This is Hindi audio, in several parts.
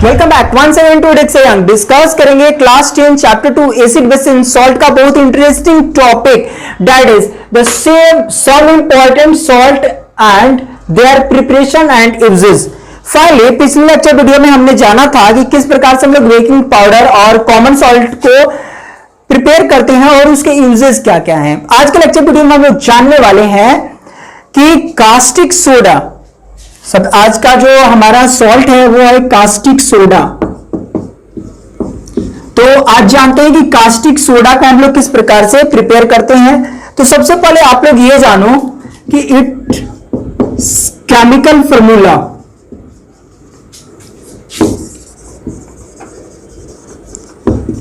Welcome back once again to discuss discuss करेंगे class 10 chapter 2 acid base in salt का बहुत interesting topic that is the same some important salt and their preparation and uses. Finally पिछले लेक्चर वीडियो में हमने जाना था कि किस प्रकार से हम लोग बेकिंग पाउडर और कॉमन सॉल्ट को प्रिपेयर करते हैं और उसके यूजेस क्या क्या हैं। आज के लेक्चर वीडियो में हम लोग जानने वाले हैं कि कास्टिक सोडा, सब आज का जो हमारा सॉल्ट है वो है कास्टिक सोडा। तो आज जानते हैं कि कास्टिक सोडा को हम लोग किस प्रकार से प्रिपेयर करते हैं। तो सबसे पहले आप लोग ये जानो कि it chemical formula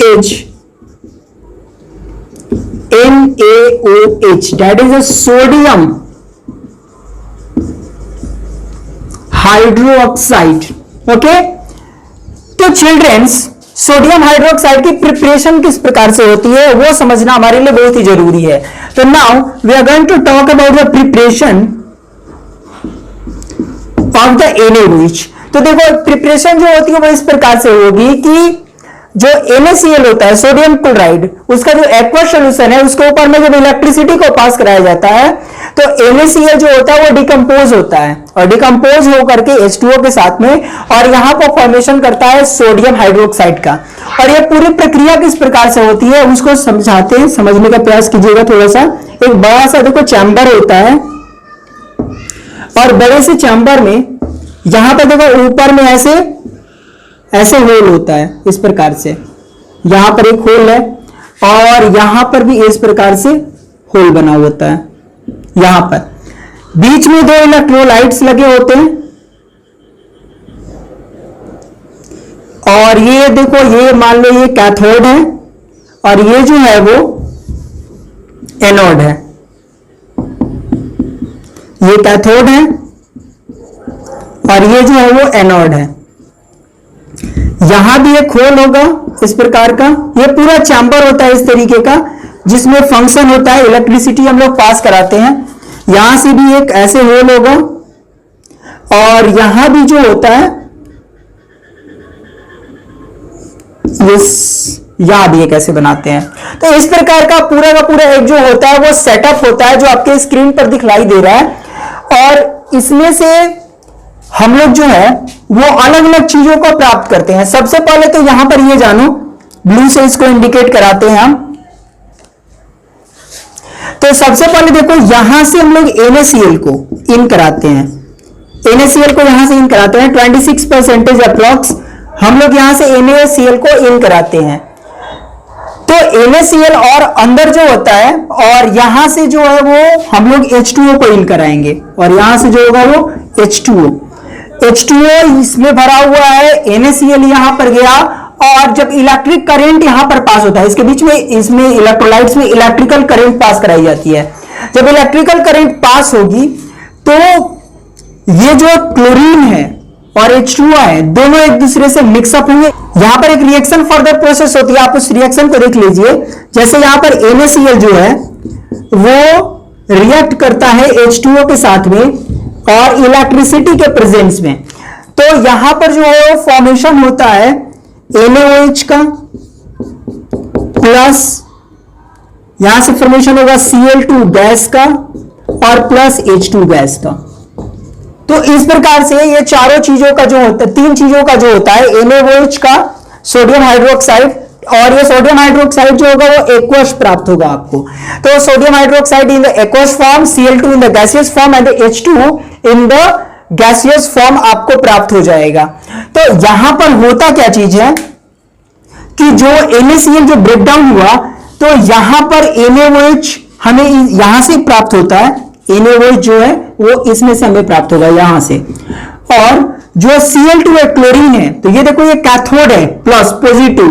is NaOH, that is a sodium hydroxide. Okay, तो चिल्ड्रंस सोडियम हाइड्रोक्साइड की प्रिपरेशन किस प्रकार से होती है वो समझना हमारे लिए बहुत ही जरूरी है। तो now we are going to talk about the preparation of the NaOH। तो देखो प्रिपरेशन जो होती है वो इस प्रकार से होगी कि जो NaCl होता है सोडियम क्लोराइड, उसका जो एक्वा सॉल्यूशन है उसके ऊपर में जब इलेक्ट्रिसिटी को पास कराया जाता है तो NaCl जो होता है वो डिकम्पोज होता है और डिकम्पोज होकर के H2O के साथ में और यहां पर फॉर्मेशन करता है सोडियम हाइड्रोक्साइड का। और ये पूरी प्रक्रिया किस प्रकार से होती है उसको समझाते हैं, समझने का प्रयास कीजिएगा थोड़ा सा। एक बड़ा सा देखो चैम्बर होता है और बड़े से चैम्बर में यहां पर देखो ऊपर में ऐसे होल होता है इस प्रकार से, यहां पर एक होल है और यहां पर भी इस प्रकार से होल बना होता है। यहां पर बीच में दो इलेक्ट्रोलाइट्स लगे होते हैं और ये देखो ये मान लो ये कैथोड है और ये जो है वो एनोड है। ये कैथोड है और ये जो है वो एनोड है। यहां भी एक होल होगा इस प्रकार का, ये पूरा चैम्बर होता है इस तरीके का जिसमें फंक्शन होता है, इलेक्ट्रिसिटी हम लोग पास कराते हैं। यहां से भी एक ऐसे होल होगा और यहां भी जो होता है यहां भी एक ऐसे बनाते हैं। तो इस प्रकार का पूरा एक जो होता है वो सेटअप होता है जो आपके स्क्रीन पर दिखलाई दे रहा है। और इसमें से हम लोग जो है वो अलग अलग चीजों को प्राप्त करते हैं। सबसे पहले तो यहां पर ये जानो, ब्लू से इसको इंडिकेट कराते हैं हम। तो सबसे पहले देखो यहां से हम लोग NaCl को इन कराते हैं, NaCl को यहां से इन कराते हैं 26% अप्रॉक्स हम लोग यहां से NaCl को इन कराते हैं। तो NaCl और अंदर जो होता है और यहां से जो है वो हम लोग H2O को इन कराएंगे और यहां से जो होगा वो H2O इसमें भरा हुआ है, NaCl यहां पर गया और जब इलेक्ट्रिक करंट यहां पर पास होता है इसके बीच में, इसमें इलेक्ट्रोलाइट्स में इलेक्ट्रिकल करंट पास कराई जाती है। जब इलेक्ट्रिकल करंट पास होगी तो ये जो क्लोरीन है और H2O है दोनों एक दूसरे से मिक्सअप होंगे। यहां पर एक रिएक्शन फर्दर प्रोसेस होती है, आप उस रिएक्शन को देख लीजिए। जैसे यहां पर NaCl जो है वो रिएक्ट करता है H2O के साथ में और इलेक्ट्रिसिटी के प्रेजेंस में, तो यहां पर जो है फॉर्मेशन होता है NaOH का प्लस यहां से फॉर्मेशन होगा Cl2 गैस का और प्लस H2 गैस का। तो इस प्रकार से ये चारों चीजों का जो होता है, तीन चीजों का जो होता है NaOH का, सोडियम हाइड्रोक्साइड और ये सोडियम हाइड्रोक्साइड जो होगा वो एक्वस प्राप्त होगा आपको। तो sodium hydroxide in the aqueous form, Cl2 in the gaseous form and H2 in the gaseous form आपको प्राप्त हो जाएगा। तो यहां पर होता क्या चीज है कि जो NaCl जो ब्रेक डाउन हुआ तो यहां पर NaOH हमें यहां से प्राप्त होता है, NaOH जो है वो इसमें से हमें प्राप्त होगा यहां से। और जो Cl2 है क्लोरीन है, तो ये देखो ये कैथोड है प्लस पॉजिटिव,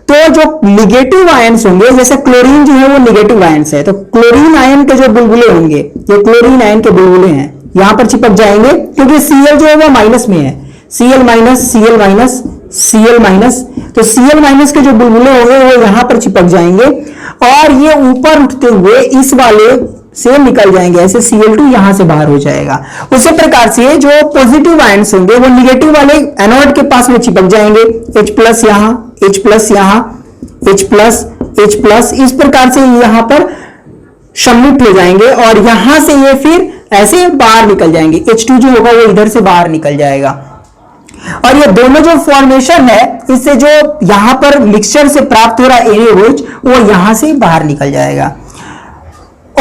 तो जो निगेटिव आयंस होंगे जैसे क्लोरीन जो है वो निगेटिव आयंस है, तो क्लोरीन आयन के जो बुलबुले होंगे ये क्लोरीन आयन के बुलबुले हैं यहां पर चिपक जाएंगे क्योंकि Cl जो है वो माइनस में है, Cl minus Cl minus Cl minus, तो Cl माइनस के जो बुलबुले होंगे वो यहां पर चिपक जाएंगे और ये ऊपर उठते हुए इस वाले से निकल जाएंगे, ऐसे Cl2 यहां से बाहर हो जाएगा। उसी प्रकार से जो पॉजिटिव आयंस होंगे वो निगेटिव वाले एनोड के पास में चिपक जाएंगे, H प्लस यहां, H प्लस यहां, H प्लस, H प्लस, इस प्रकार से यहां पर सम्मिलित हो जाएंगे और यहां से ये फिर ऐसे बाहर निकल जाएंगे, H2 जो होगा वो इधर से बाहर निकल जाएगा। और ये दोनों जो फॉर्मेशन है, इससे जो यहां पर मिक्सचर से प्राप्त हो रहा है NaOH वो यहां से बाहर निकल जाएगा।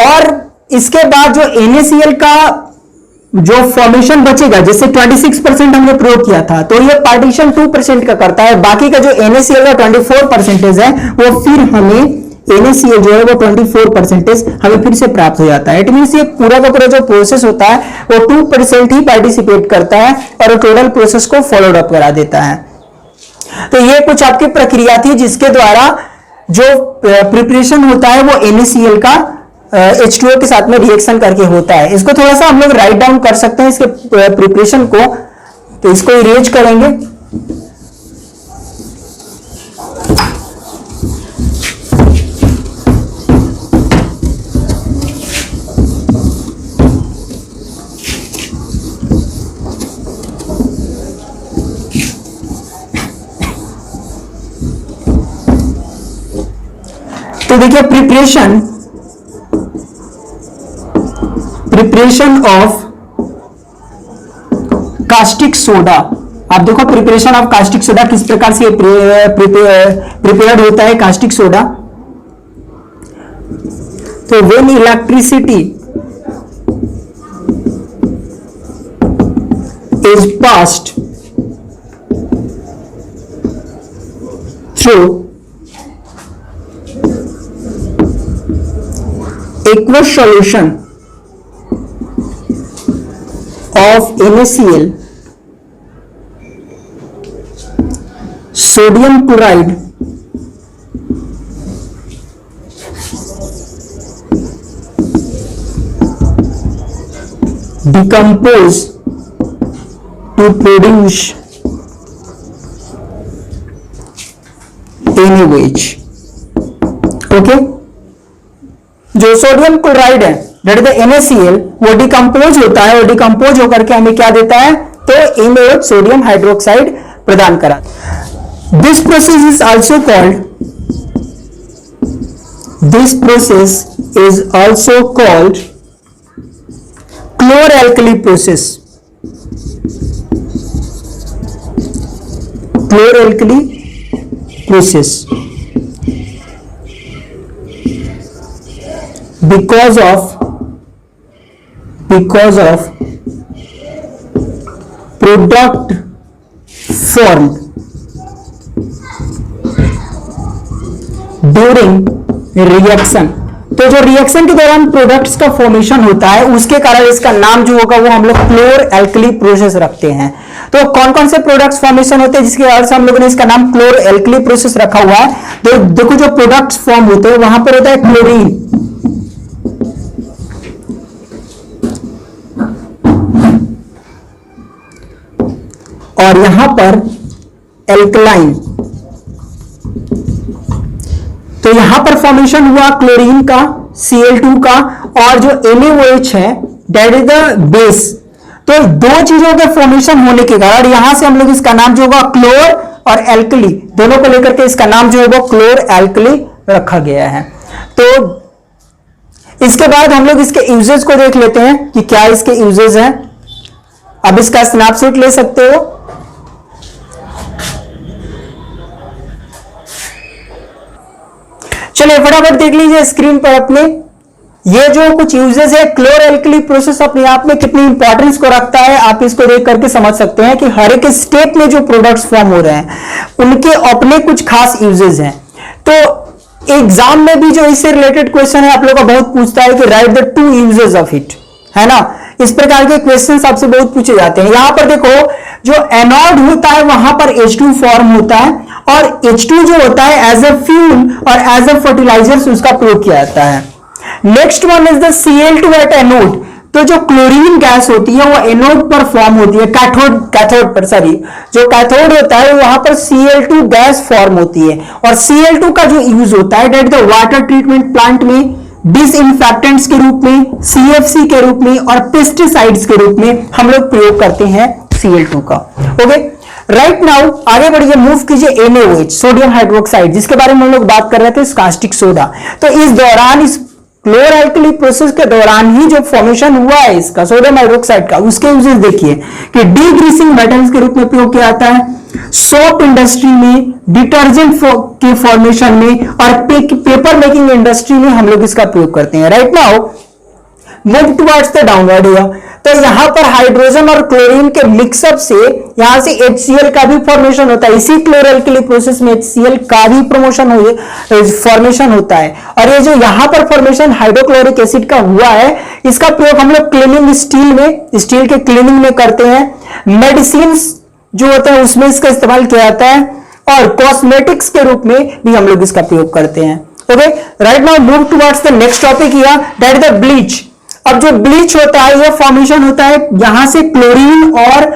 और इसके बाद जो NaCl का जो फॉर्मेशन बचेगा, जैसे 26% हमने प्रयोग किया था, तो ये पार्टीशन 2% का करता है, बाकी का जो NaCl का 24% है वो फिर हमें NaCl जो है वो 24% हमें फिर से प्राप्त हो जाता है। इट मींस ये पूरा का पूरा जो प्रोसेस होता है वो 2% ही पार्टिसिपेट करता है और टोटल प्रोसेस को फॉलोड अप करा देता है। तो ये कुछ आपकी प्रक्रिया थी जिसके द्वारा जो प्रिपरेशन होता है वो NaCl का H2O के साथ में रिएक्शन करके होता है। इसको थोड़ा सा हम लोग राइट डाउन कर सकते हैं इसके प्रिपरेशन को, तो इसको इरेज करेंगे। तो देखिए प्रिपरेशन ऑफ कास्टिक सोडा, आप देखो प्रिपरेशन ऑफ कास्टिक सोडा किस प्रकार से प्रिपेयर्ड होता है कास्टिक सोडा। तो when electricity is passed through aqueous solution of NaCl, sodium chloride decompose to produce NaOH। Okay, जो सोडियम क्लोराइड है दैट इज द NaCl वो डिकम्पोज होता है और डिकम्पोज होकर के हमें क्या देता है, तो NaOH सोडियम हाइड्रोक्साइड प्रदान करा। This process is also called chlor alkali process. Chlor alkali process because of product formed during reaction। तो जो रिएक्शन के दौरान प्रोडक्ट्स का फॉर्मेशन होता है उसके कारण इसका नाम जो होगा वो हम लोग क्लोर-एल्कली प्रोसेस रखते हैं। तो कौन कौन से प्रोडक्ट्स फॉर्मेशन होते हैं जिसके वजह से हम लोगों ने इसका नाम क्लोर-एल्कली प्रोसेस रखा हुआ है। तो देखो जो प्रोडक्ट्स फॉर्म होते हैं वहां पर होता है क्लोरीन, और यहां पर एल्कलाइन। तो यहां पर फॉर्मेशन हुआ क्लोरीन का, Cl2 का, और जो NaOH है दैट इज द बेस। तो दो चीजों के फॉर्मेशन होने के कारण यहां से हम लोग इसका नाम जो होगा क्लोर और एल्कली दोनों को लेकर के इसका नाम जो होगा क्लोर-एल्कली रखा गया है। तो इसके बाद हम लोग इसके यूजेस को देख लेते हैं कि क्या इसके यूजेस हैं। अब इसका स्नैपशॉट ले सकते हो। चलिए फटाफट देख लीजिए स्क्रीन पर अपने, ये जो कुछ यूजेस है क्लोर-एल्कली प्रोसेस अपने आप में कितनी इंपॉर्टेंस को रखता है आप इसको देख करके समझ सकते हैं कि हर एक स्टेप में जो प्रोडक्ट्स फॉर्म हो रहे हैं उनके अपने कुछ खास यूजेस हैं। तो एग्जाम में भी जो इससे रिलेटेड क्वेश्चन है आप लोगों का बहुत पूछता है कि right the 2 uses of it, है ना। इस प्रकार के क्वेश्चंस आपसे बहुत पूछे जाते हैं। यहां पर देखो जो एनोड होता है वहां पर H2 फॉर्म होता है और H2 जो होता है एज अ फ्यूल और एज अ फर्टिलाइजर उसका प्रयोग किया जाता है। Next one is the Cl2 at anode. तो जो क्लोरीन गैस होती है वो एनोड पर फॉर्म होती है, कैथोड पर सॉरी, जो कैथोड होता है वहां पर Cl2 गैस फॉर्म होती है। और Cl2 का जो यूज होता है that the water treatment plant में डिसइंफेक्टेंट्स के रूप में, CFC के रूप में और पेस्टिसाइड्स के रूप में हम लोग प्रयोग करते हैं Cl2 का। ओके, राइट नाउ आगे बढ़िए, मूव कीजिए NaOH, सोडियम हाइड्रोक्साइड, जिसके बारे में हम लोग बात कर रहे थे, कास्टिक सोडा। तो इस दौरान, इस क्लोर एल्कली प्रोसेस के दौरान ही जो फॉर्मेशन हुआ है इसका सोडियम हाइड्रोक्साइड का, उसके यूजेस देखिए कि डीग्रीसिंग मेटल्स के रूप में प्रयोग किया जाता है, सोप इंडस्ट्री में, डिटर्जेंट के फॉर्मेशन में और पेपर मेकिंग इंडस्ट्री में हम लोग इसका प्रयोग करते हैं। Right now move towards the downward here. तो यहां पर हाइड्रोजन और क्लोरीन के मिक्सअप से यहां से HCl का भी फॉर्मेशन होता है। इसी क्लोरल प्रोसेस में HCl का भी फॉर्मेशन होता है। और ये जो यहां पर फॉर्मेशन हाइड्रोक्लोरिक एसिड का हुआ है, इसका प्रयोग हम लोग क्लीनिंग स्टील में, स्टील के क्लीनिंग में करते हैं। मेडिसिन जो होता है उसमें इसका इस्तेमाल किया जाता है और कॉस्मेटिक्स के रूप में भी हम लोग इसका प्रयोग करते हैं। Okay, right now move towards the next topic here, that is the bleach. अब जो ब्लीच होता है, यह फॉर्मेशन होता है यहां से क्लोरीन और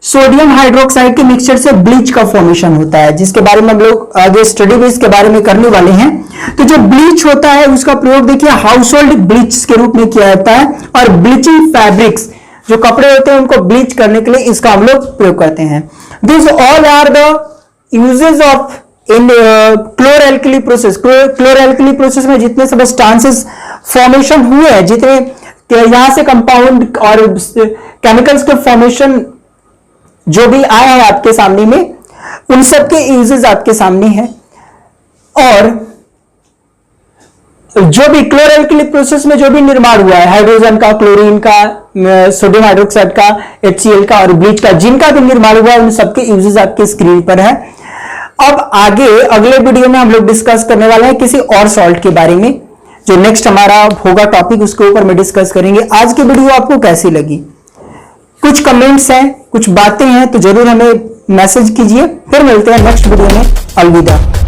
सोडियम हाइड्रोक्साइड के मिक्सचर से ब्लीच का फॉर्मेशन होता है, जिसके बारे में हम लोग आगे स्टडी में इसके बारे में करने वाले हैं। तो जो ब्लीच होता है उसका प्रयोग देखिए हाउस होल्ड ब्लीच के रूप में किया जाता है और ब्लीचिंग फैब्रिक्स, जो कपड़े होते हैं उनको ब्लीच करने के लिए इसका हम लोग प्रयोग करते हैं। This all are the uses of in chlor alkali process. Chlor alkali process में जितने सब्सटेंसेस फॉर्मेशन हुए हैं, जितने यहां से कंपाउंड और केमिकल्स के फॉर्मेशन जो भी आए हैं आपके सामने में, उन सब के यूजेस आपके सामने हैं। और जो भी क्लोर एल्कली प्रोसेस में जो भी निर्माण हुआ है, हाइड्रोजन का, क्लोरीन का, सोडियम हाइड्रोक्साइड का, HCl का और ब्लीच का, जिनका भी निर्माण हुआ है, उन सबके यूजेस आपके स्क्रीन पर है। अब आगे अगले वीडियो में हम लोग डिस्कस करने वाले हैं किसी और सॉल्ट के बारे में, जो नेक्स्ट हमारा होगा टॉपिक, उसके ऊपर में डिस्कस करेंगे। आज की वीडियो आपको कैसी लगी? कुछ कमेंट्स हैं, कुछ बातें हैं तो जरूर हमें मैसेज कीजिए। फिर मिलते हैं नेक्स्ट वीडियो में। अलविदा।